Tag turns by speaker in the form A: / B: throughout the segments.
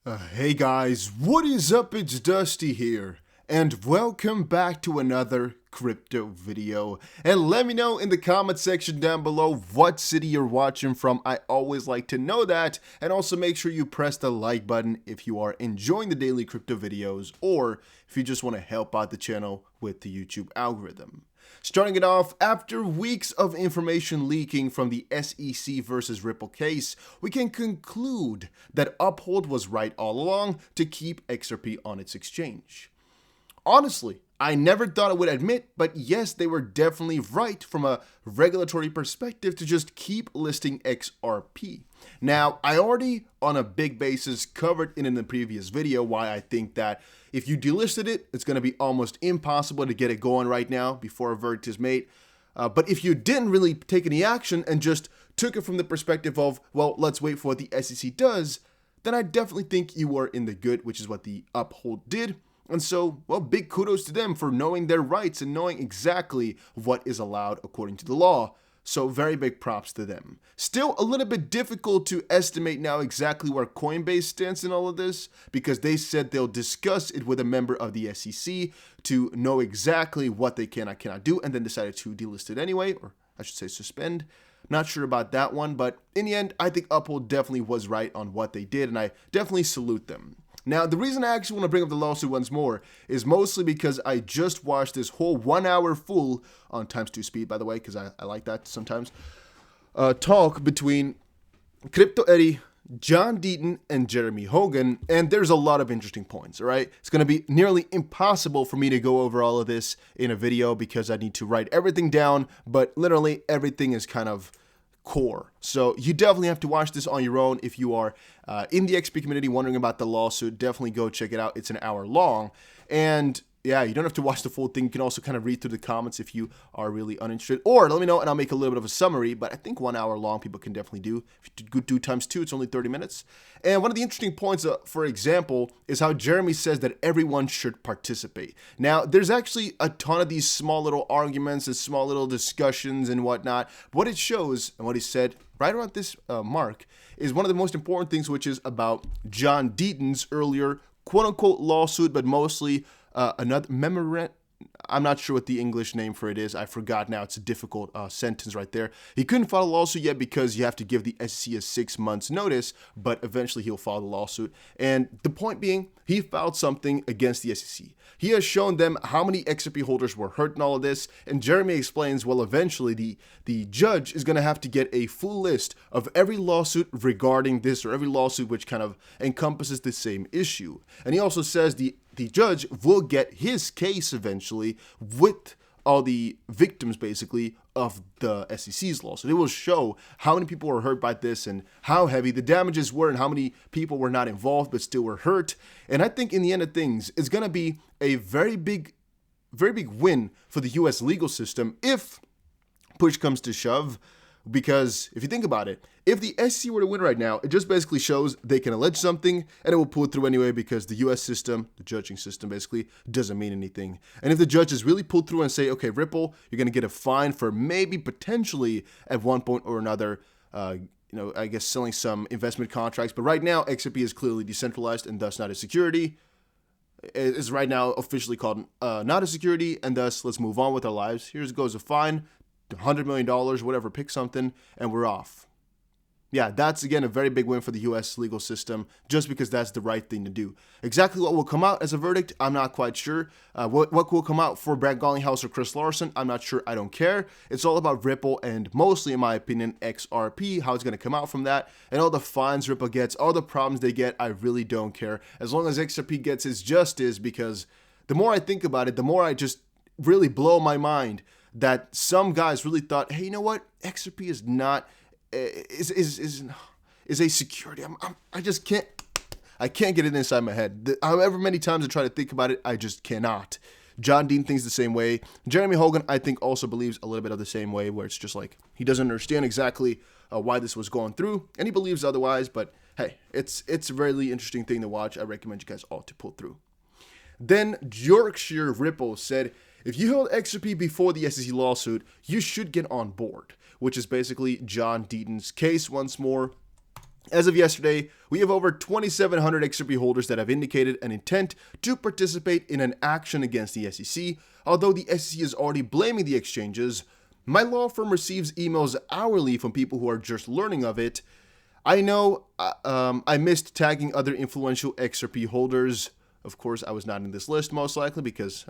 A: Hey guys, what is up? It's Dusty here, and welcome back to another crypto video. And let me know in the comment section down below what city you're watching from. I always like to know that, and also make sure you press the like button if you are enjoying the daily crypto videos, or if you just want to help out the channel with the YouTube algorithm. Starting it off, after weeks of information leaking from the SEC versus Ripple case, we can conclude that Uphold was right all along to keep XRP on its exchange. Honestly, I never thought I would admit, but yes, they were definitely right from a regulatory perspective to just keep listing XRP. Now, I already, on a big basis, covered it in the previous video why I think that if you delisted it, it's going to be almost impossible to get it going right now before a verdict is made. But if you didn't really take any action and just took it from the perspective of, well, let's wait for what the SEC does, then I definitely think you were in the good, which is what the Uphold did. And so, well, big kudos to them for knowing their rights and knowing exactly what is allowed according to the law. So very big props to them. Still a little bit difficult to estimate now exactly where Coinbase stands in all of this, because they said they'll discuss it with a member of the SEC to know exactly what they can and cannot do, and then decided to delist it anyway, or I should say suspend. Not sure about that one, but in the end, I think Uphold definitely was right on what they did, and I definitely salute them. Now, the reason I actually want to bring up the lawsuit once more is mostly because I just watched this whole 1 hour full, on ×2 speed, by the way, because I like that sometimes, talk between Crypto Eddie, John Deaton, and Jeremy Hogan, and there's a lot of interesting points, all right? It's going to be nearly impossible for me to go over all of this in a video because I need to write everything down, but literally everything is kind of core. So you definitely have to watch this on your own. If you are in the XP community wondering about the lawsuit, definitely go check it out. It's an hour long. And yeah, you don't have to watch the full thing. You can also kind of read through the comments if you are really uninterested. Or let me know and I'll make a little bit of a summary. But I think 1 hour long people can definitely do. If you do ×2, it's only 30 minutes. And one of the interesting points, for example, is how Jeremy says that everyone should participate. Now, there's actually a ton of these small little arguments and small little discussions and whatnot. What it shows, and what he said right around this mark, is one of the most important things, which is about John Deaton's earlier quote-unquote lawsuit, but mostly another memorandum. I'm not sure what the English name for it is. I forgot now. It's a difficult sentence right there. He couldn't file a lawsuit yet because you have to give the SEC a 6 months notice, but eventually he'll file the lawsuit. And the point being, he filed something against the SEC. He has shown them how many XRP holders were hurt in all of this, and Jeremy explains, well, eventually the judge is going to have to get a full list of every lawsuit regarding this, or every lawsuit which kind of encompasses the same issue. And he also says the judge will get his case eventually with all the victims, basically, of the SEC's lawsuit. It will show how many people were hurt by this and how heavy the damages were and how many people were not involved but still were hurt. And I think in the end of things, it's going to be a very big win for the U.S. legal system if push comes to shove. Because if you think about it, if the SEC were to win right now, it just basically shows they can allege something and it will pull through anyway because the US system, the judging system basically, doesn't mean anything. And if the judges really pull through and say, okay, Ripple, you're going to get a fine for maybe potentially at one point or another, I guess selling some investment contracts. But right now, XRP is clearly decentralized and thus not a security. It is right now officially called not a security, and thus let's move on with our lives. Here goes a fine. $100 million, whatever, pick something, and we're off. Yeah, that's, again, a very big win for the U.S. legal system, just because that's the right thing to do. Exactly what will come out as a verdict, I'm not quite sure. What will come out for Brad Garlinghouse or Chris Larson, I'm not sure. I don't care. It's all about Ripple and mostly, in my opinion, XRP, how it's going to come out from that, and all the fines Ripple gets, all the problems they get, I really don't care. As long as XRP gets its justice, because the more I think about it, the more I just really blow my mind that some guys really thought, hey, you know what? XRP is not is a security. I just can't. I can't get it inside my head. However many times I try to think about it, I just cannot. John Dean thinks the same way. Jeremy Hogan, I think, also believes a little bit of the same way, where it's just like he doesn't understand exactly why this was going through, and he believes otherwise. But hey, it's a really interesting thing to watch. I recommend you guys all to pull through. Then Yorkshire Ripple said, if you held XRP before the SEC lawsuit, you should get on board, which is basically John Deaton's case once more. As of yesterday, we have over 2,700 XRP holders that have indicated an intent to participate in an action against the SEC, although the SEC is already blaming the exchanges. My law firm receives emails hourly from people who are just learning of it. I know I missed tagging other influential XRP holders. Of course, I was not in this list, most likely, because,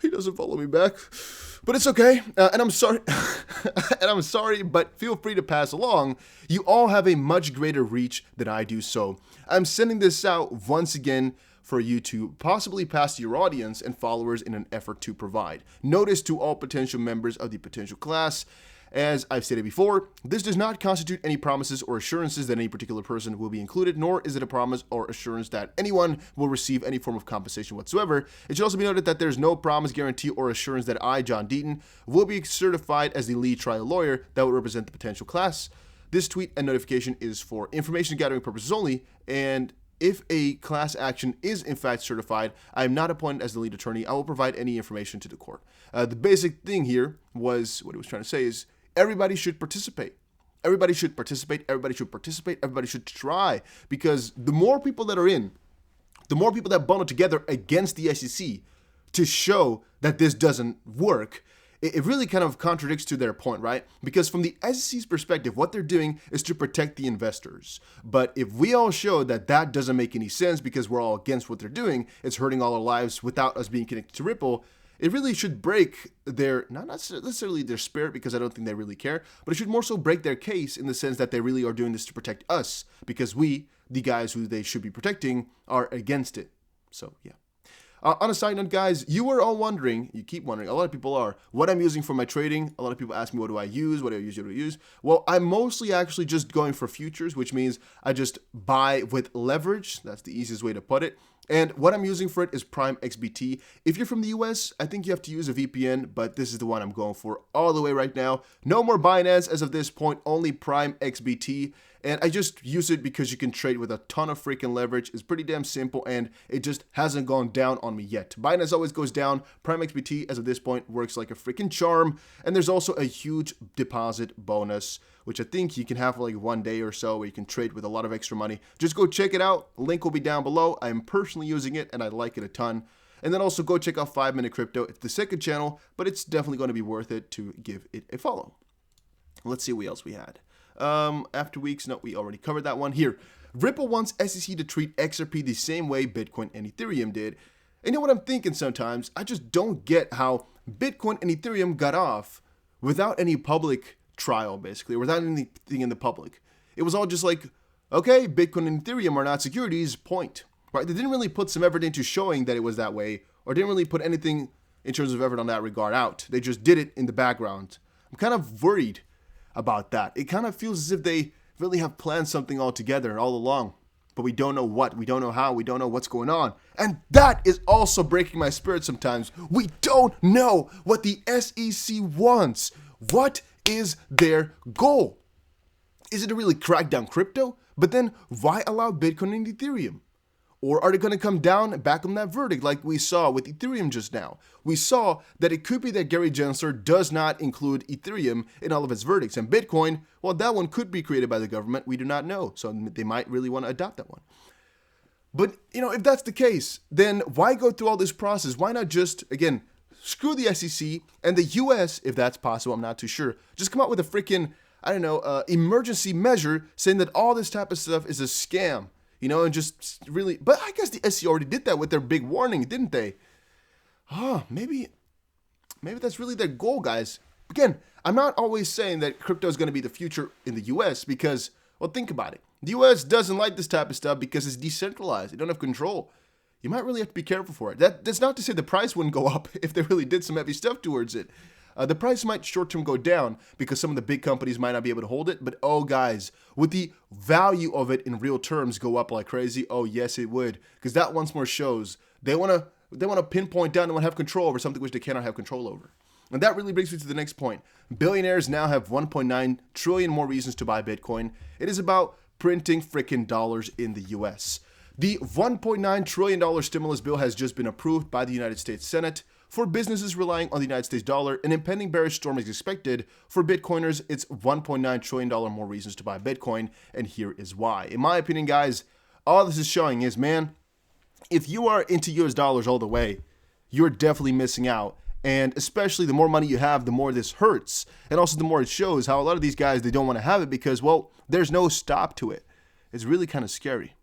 A: he doesn't follow me back. But it's okay, and I'm sorry, but feel free to pass along. You all have a much greater reach than I do, so I'm sending this out once again for you to possibly pass to your audience and followers in an effort to provide notice to all potential members of the potential class. As I've stated before, this does not constitute any promises or assurances that any particular person will be included, nor is it a promise or assurance that anyone will receive any form of compensation whatsoever. It should also be noted that there's no promise, guarantee, or assurance that I, John Deaton, will be certified as the lead trial lawyer that will represent the potential class. This tweet and notification is for information gathering purposes only, and if a class action is in fact certified, I am not appointed as the lead attorney. I will provide any information to the court. The basic thing here was, what he was trying to say is, everybody should participate. Everybody should participate. Everybody should participate. Everybody should try. Because the more people that are in, the more people that bundle together against the SEC to show that this doesn't work, it really kind of contradicts to their point, right? Because from the SEC's perspective, what they're doing is to protect the investors. But if we all show that that doesn't make any sense because we're all against what they're doing, it's hurting all our lives without us being connected to Ripple, it really should break their, not necessarily their spirit, because I don't think they really care, but it should more so break their case in the sense that they really are doing this to protect us, because we, the guys who they should be protecting, are against it. So, yeah. On a side note, guys, you were all wondering, you keep wondering, a lot of people are, what I'm using for my trading. A lot of people ask me, what do I use? What do I use? What do I use? Well, I'm mostly actually just going for futures, which means I just buy with leverage. That's the easiest way to put it. And what I'm using for it is Prime XBT. If you're from the US, I think you have to use a VPN, but this is the one I'm going for all the way right now. No more Binance as of this point, only Prime XBT. And I just use it because you can trade with a ton of freaking leverage. It's pretty damn simple, and it just hasn't gone down on me yet. Binance always goes down. Prime XBT, as of this point, works like a freaking charm. And there's also a huge deposit bonus, which I think you can have for like 1 day or so, where you can trade with a lot of extra money. Just go check it out. Link will be down below. I'm personally using it, and I like it a ton. And then also go check out 5 Minute Crypto. It's the second channel, but it's definitely going to be worth it to give it a follow. Let's see what else we had. After weeks, no, we already covered that one. Here, Ripple wants SEC to treat XRP the same way Bitcoin and Ethereum did. And you know what I'm thinking sometimes? I just don't get how Bitcoin and Ethereum got off without any public trial, basically, without anything in the public. It was all just like, okay, Bitcoin and Ethereum are not securities, point. Right? They didn't really put some effort into showing that it was that way, or didn't really put anything in terms of effort on that regard out. They just did it in the background. I'm kind of worried about that. It kind of feels as if they really have planned something all together all along, but we don't know what, we don't know how, we don't know what's going on. And that is also breaking my spirit sometimes. We don't know what the SEC wants. What is their goal? Is it to really crack down crypto? But then why allow Bitcoin and Ethereum? Or are they going to come down back on that verdict like we saw with Ethereum just now? We saw that it could be that Gary Gensler does not include Ethereum in all of its verdicts. And Bitcoin, well, that one could be created by the government. We do not know. So they might really want to adopt that one. But, if that's the case, then why go through all this process? Why not just, again, screw the SEC and the US, if that's possible, I'm not too sure. Just come out with a freaking, emergency measure saying that all this type of stuff is a scam. And just really, but I guess the SEC already did that with their big warning, didn't they? Maybe that's really their goal, guys. Again, I'm not always saying that crypto is going to be the future in the US because, well, think about it. The US doesn't like this type of stuff because it's decentralized. They don't have control. You might really have to be careful for it. That's not to say the price wouldn't go up if they really did some heavy stuff towards it. The price might short-term go down because some of the big companies might not be able to hold it. But, oh, guys, would the value of it in real terms go up like crazy? Oh, yes, it would. Because that once more shows they want to pinpoint down and want to have control over something which they cannot have control over. And that really brings me to the next point. Billionaires now have 1.9 trillion more reasons to buy Bitcoin. It is about printing freaking dollars in the U.S. The $1.9 trillion stimulus bill has just been approved by the United States Senate. For businesses relying on the United States dollar, an impending bearish storm is expected. For Bitcoiners, it's $1.9 trillion more reasons to buy Bitcoin, and here is why. In my opinion, guys, all this is showing is, man, if you are into US dollars all the way, you're definitely missing out. And especially the more money you have, the more this hurts. And also the more it shows how a lot of these guys, they don't want to have it because, well, there's no stop to it. It's really kind of scary.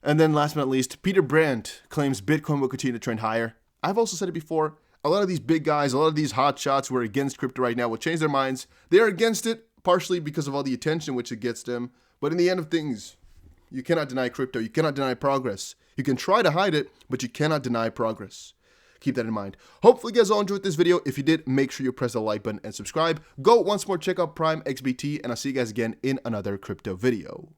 A: And then last but not least, Peter Brandt claims Bitcoin will continue to trend higher. I've also said it before, a lot of these big guys, a lot of these hotshots who are against crypto right now will change their minds. They are against it partially because of all the attention which it gets them. But in the end of things, you cannot deny crypto. You cannot deny progress. You can try to hide it, but you cannot deny progress. Keep that in mind. Hopefully you guys all enjoyed this video. If you did, make sure you press the like button and subscribe. Go once more check out Prime XBT, and I'll see you guys again in another crypto video.